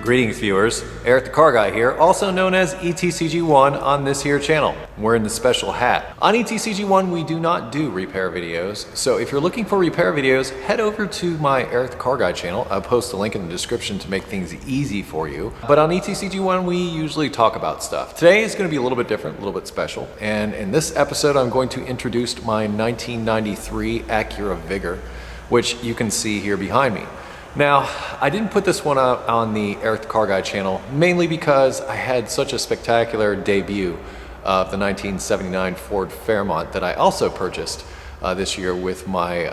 Greetings viewers, Eric the Car Guy here, also known as ETCG1 on this here channel. I'm wearing the special hat. On ETCG1 we do not do repair videos, so if you're looking for repair videos, head over to my Eric the Car Guy channel. I'll post a link in the description to make things easy for you. But on ETCG1 we usually talk about stuff. Today is going to be a little bit different, a little bit special, and in this episode I'm going to introduce my 1993 Acura Vigor, which you can see here behind me. Now, I didn't put this one out on the Eric the Car Guy channel, mainly because I had such a spectacular debut of the 1979 Ford Fairmont that I also purchased this year with my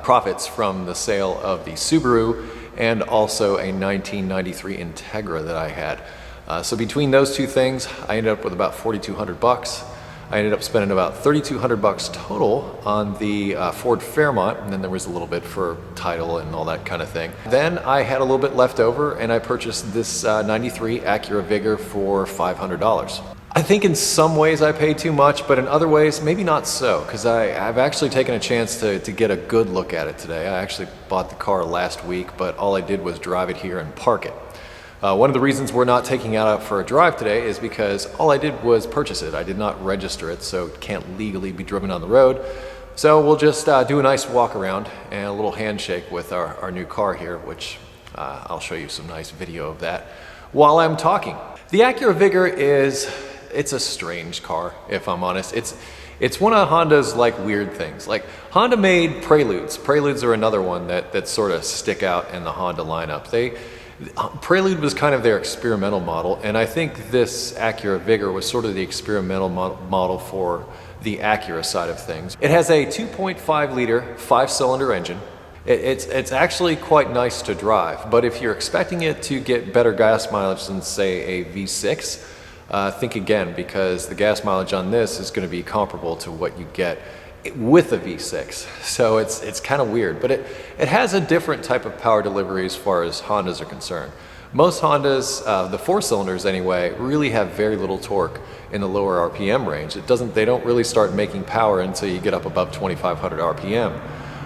profits from the sale of the Subaru and also a 1993 Integra that I had. So between those two things, I ended up with about 4,200 bucks. I ended up spending about 3,200 bucks total on the Ford Fairmont, and then there was a little bit for title and all that kind of thing. Then I had a little bit left over and I purchased this 93 Acura Vigor for $500. I think in some ways I paid too much, but in other ways maybe not so, because I've actually taken a chance to get a good look at it today. I actually bought the car last week, but all I did was drive it here and park it. One of the reasons we're not taking it out for a drive today is because all I did was purchase it. I did not register it, so it can't legally be driven on the road. So we'll just do a nice walk around and a little handshake with our new car here, which I'll show you some nice video of that while I'm talking. The Acura Vigor it's a strange car, if I'm honest. It's one of Honda's like weird things. Like Honda made Preludes. Preludes are another one that sort of stick out in the Honda lineup. Prelude was kind of their experimental model, and I think this Acura Vigor was sort of the experimental model for the Acura side of things. It has a 2.5 liter 5-cylinder engine. It's actually quite nice to drive, but if you're expecting it to get better gas mileage than say a V6, think again, because the gas mileage on this is going to be comparable to what you get with a V6. So it's kind of weird, but it has a different type of power delivery as far as Hondas are concerned. Most Hondas, the 4-cylinders anyway, really have very little torque in the lower RPM range. They don't really start making power until you get up above 2,500 RPM.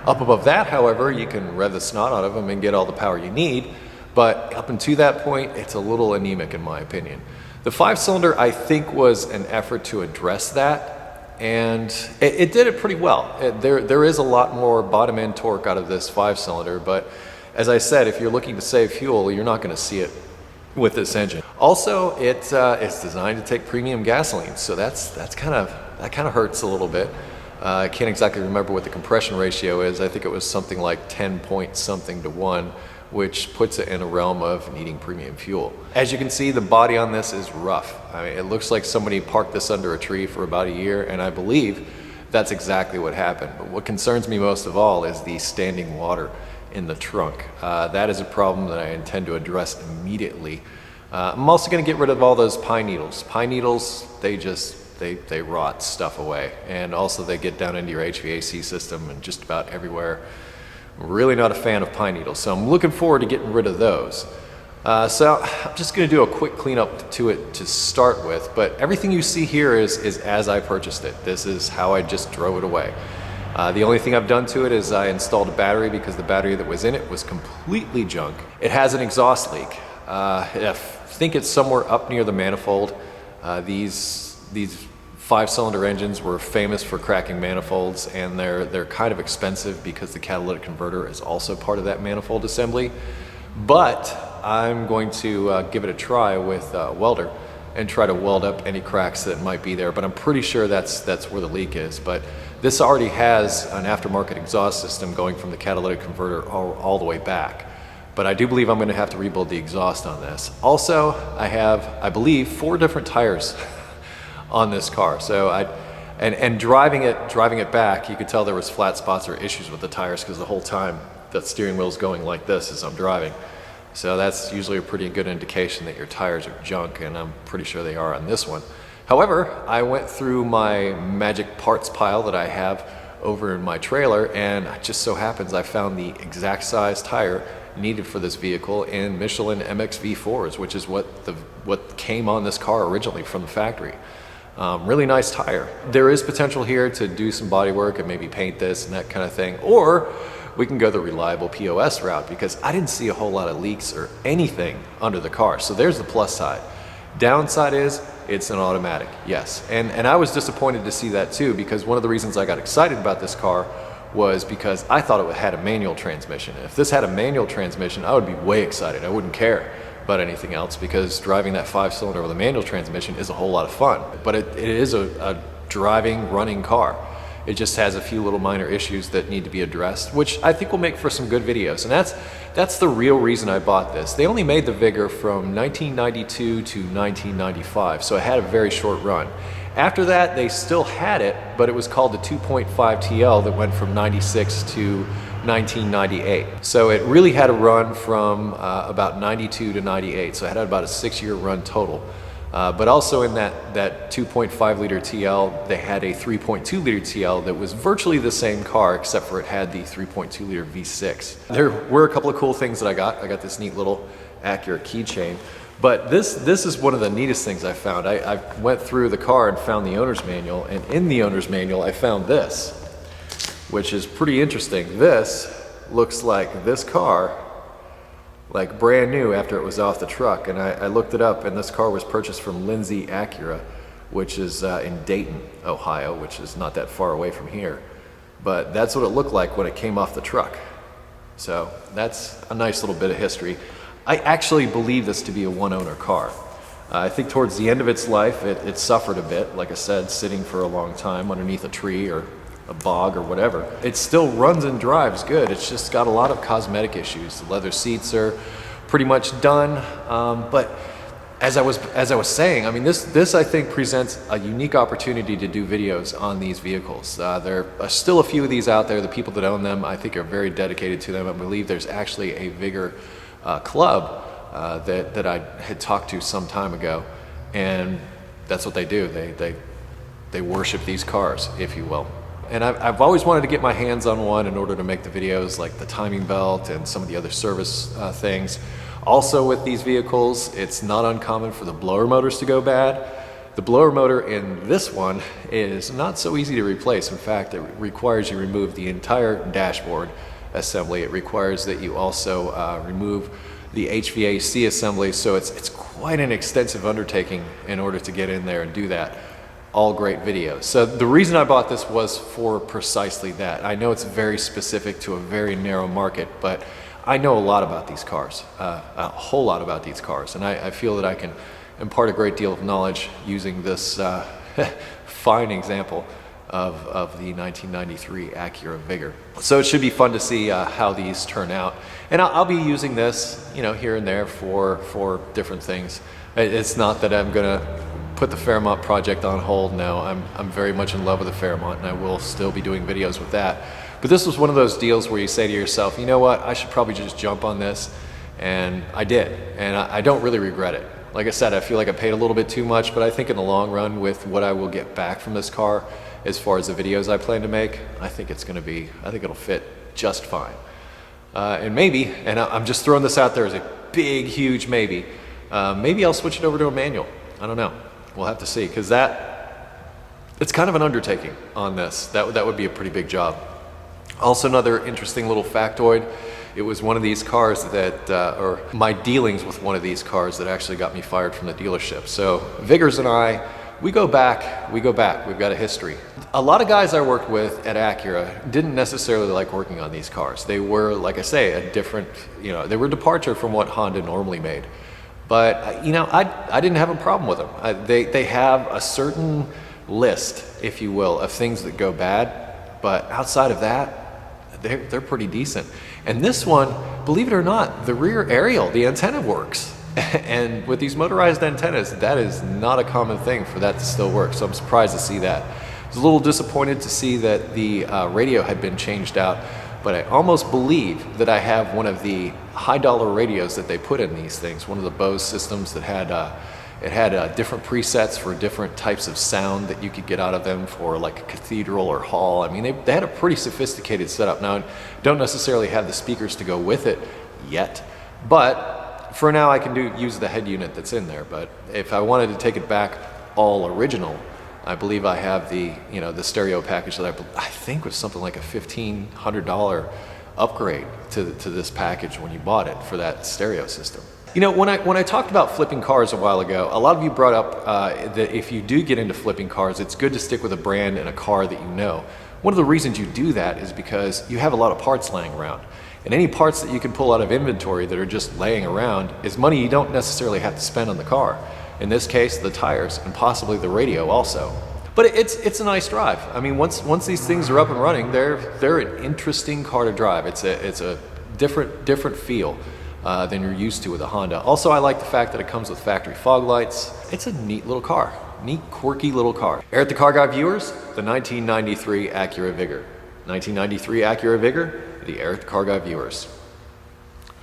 Up above that, however, you can rev the snot out of them and get all the power you need, but up until that point, it's a little anemic in my opinion. The 5-cylinder, I think, was an effort to address that, and it did it pretty well. There is a lot more bottom end torque out of this 5-cylinder, but as I said, if you're looking to save fuel, you're not going to see it with this engine. Also, it's designed to take premium gasoline, so that kind of hurts a little bit. I can't exactly remember what the compression ratio is. I think it was something like 10 point something to 1, which puts it in a realm of needing premium fuel. As you can see, the body on this is rough. I mean, it looks like somebody parked this under a tree for about a year, and I believe that's exactly what happened. But what concerns me most of all is the standing water in the trunk. That is a problem that I intend to address immediately. I'm also going to get rid of all those pine needles. Pine needles, they rot stuff away, and also they get down into your HVAC system and just about everywhere. I'm really not a fan of pine needles, so I'm looking forward to getting rid of those. So I'm just going to do a quick cleanup to it to start with, but everything you see here is as I purchased it. This is how I just drove it away. The only thing I've done to it is I installed a battery, because the battery that was in it was completely junk. It has an exhaust leak. I think it's somewhere up near the manifold. These 5-cylinder engines were famous for cracking manifolds, and they're kind of expensive because the catalytic converter is also part of that manifold assembly. But I'm going to give it a try with a welder and try to weld up any cracks that might be there, but I'm pretty sure that's where the leak is. But this already has an aftermarket exhaust system going from the catalytic converter all the way back. But I do believe I'm going to have to rebuild the exhaust on this. Also, I have, I believe, 4 different tires on this car. So and driving it back, you could tell there was flat spots or issues with the tires, because the whole time the steering wheel's going like this as I'm driving. So that's usually a pretty good indication that your tires are junk, and I'm pretty sure they are on this one. However, I went through my magic parts pile that I have over in my trailer, and it just so happens I found the exact size tire needed for this vehicle in Michelin MX V4s, which is what came on this car originally from the factory. Really nice tire. There is potential here to do some body work and maybe paint this and that kind of thing, or we can go the reliable POS route, because I didn't see a whole lot of leaks or anything under the car. So there's the plus side. Downside is it's an automatic, yes. And I was disappointed to see that too, because one of the reasons I got excited about this car was because I thought it had a manual transmission. If this had a manual transmission, I would be way excited. I wouldn't care about anything else, because driving that 5-cylinder with a manual transmission is a whole lot of fun. But it is a driving, running car. It just has a few little minor issues that need to be addressed, which I think will make for some good videos. And that's the real reason I bought this. They only made the Vigor from 1992 to 1995, so it had a very short run. After that, they still had it, but it was called the 2.5 TL that went from 96 to 1998. So it really had a run from about 92 to 98, so it had about a 6-year run total. But also in that 2.5 liter TL, they had a 3.2 liter TL that was virtually the same car, except for it had the 3.2 liter V6. There were a couple of cool things that I got. I got this neat little Acura keychain. But this is one of the neatest things I found. I went through the car and found the owner's manual, and in the owner's manual I found this, which is pretty interesting. This looks like this car, like brand new after it was off the truck. And I looked it up, and this car was purchased from Lindsay Acura, which is in Dayton, Ohio, which is not that far away from here. But that's what it looked like when it came off the truck. So that's a nice little bit of history. I actually believe this to be a one-owner car. I think towards the end of its life, it suffered a bit, like I said, sitting for a long time underneath a tree or a bog or whatever. It still runs and drives good. It's just got a lot of cosmetic issues. The leather seats are pretty much done, but as I was saying, I mean, this I think presents a unique opportunity to do videos on these vehicles. There are still a few of these out there. The people that own them, I think, are very dedicated to them. I believe there's actually a Vigor club that I had talked to some time ago, and that's what they do. They worship these cars, if you will. And I've always wanted to get my hands on one in order to make the videos, like the timing belt and some of the other service things. Also with these vehicles, it's not uncommon for the blower motors to go bad. The blower motor in this one is not so easy to replace. In fact, it requires you remove the entire dashboard assembly. It requires that you also remove the HVAC assembly, so it's quite an extensive undertaking in order to get in there and do that. All great videos. So the reason I bought this was for precisely that. I know it's very specific to a very narrow market, but I know a lot about these cars, a whole lot about these cars, and I feel that I can impart a great deal of knowledge using this fine example of the 1993 Acura Vigor. So it should be fun to see how these turn out. And I'll be using this, you know, here and there for different things. It's not that I'm gonna put the Fairmont project on hold. No, I'm very much in love with the Fairmont, and I will still be doing videos with that. But this was one of those deals where you say to yourself, you know what, I should probably just jump on this, and I did, and I don't really regret it. Like I said, I feel like I paid a little bit too much, but I think in the long run, with what I will get back from this car, as far as the videos I plan to make, I think it'll fit just fine. And maybe, and I'm just throwing this out there as a big, huge maybe, maybe I'll switch it over to a manual. I don't know. We'll have to see, because it's kind of an undertaking on this. That would be a pretty big job. Also, another interesting little factoid, it was one of these cars that, or my dealings with one of these cars that actually got me fired from the dealership. So Vigors and I, we go back, we've got a history. A lot of guys I worked with at Acura didn't necessarily like working on these cars. They were, like I say, a different, you know, they were a departure from what Honda normally made. But, you know, I didn't have a problem with them. They have a certain list, if you will, of things that go bad, but outside of that, they're pretty decent. And this one, believe it or not, the rear aerial, the antenna works. And with these motorized antennas, that is not a common thing for that to still work. So I'm surprised to see that. I was a little disappointed to see that the radio had been changed out, but I almost believe that I have one of the high dollar radios that they put in these things, one of the Bose systems that had different presets for different types of sound that you could get out of them for like a cathedral or hall. I mean, they had a pretty sophisticated setup. Now, I don't necessarily have the speakers to go with it yet, but for now I can use the head unit that's in there. But if I wanted to take it back all original, I believe I have the stereo package that I think was something like a $1,500 upgrade to this package when you bought it for that stereo system. You know, when I talked about flipping cars a while ago, a lot of you brought up that if you do get into flipping cars, it's good to stick with a brand and a car that you know. One of the reasons you do that is because you have a lot of parts laying around. And any parts that you can pull out of inventory that are just laying around is money you don't necessarily have to spend on the car. In this case, the tires and possibly the radio also. But it's a nice drive. I mean, once these things are up and running, they're an interesting car to drive. It's a different feel than you're used to with a Honda. Also, I like the fact that it comes with factory fog lights. It's a neat little car. Neat, quirky little car. Eric the Car Guy viewers, the 1993 Acura Vigor. 1993 Acura Vigor, the Eric the Car Guy viewers.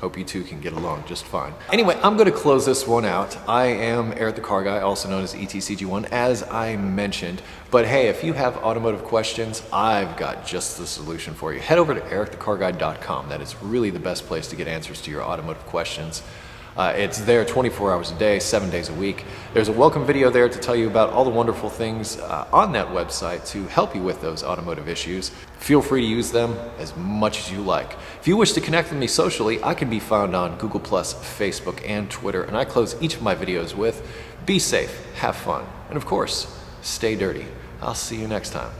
Hope you two can get along just fine. Anyway, I'm gonna close this one out. I am Eric the Car Guy, also known as ETCG1, as I mentioned. But hey, if you have automotive questions, I've got just the solution for you. Head over to ericthecarguy.com. That is really the best place to get answers to your automotive questions. It's there 24 hours a day, 7 days a week. There's a welcome video there to tell you about all the wonderful things on that website to help you with those automotive issues. Feel free to use them as much as you like. If you wish to connect with me socially, I can be found on Google+, Facebook, and Twitter, and I close each of my videos with, be safe, have fun, and of course, stay dirty. I'll see you next time.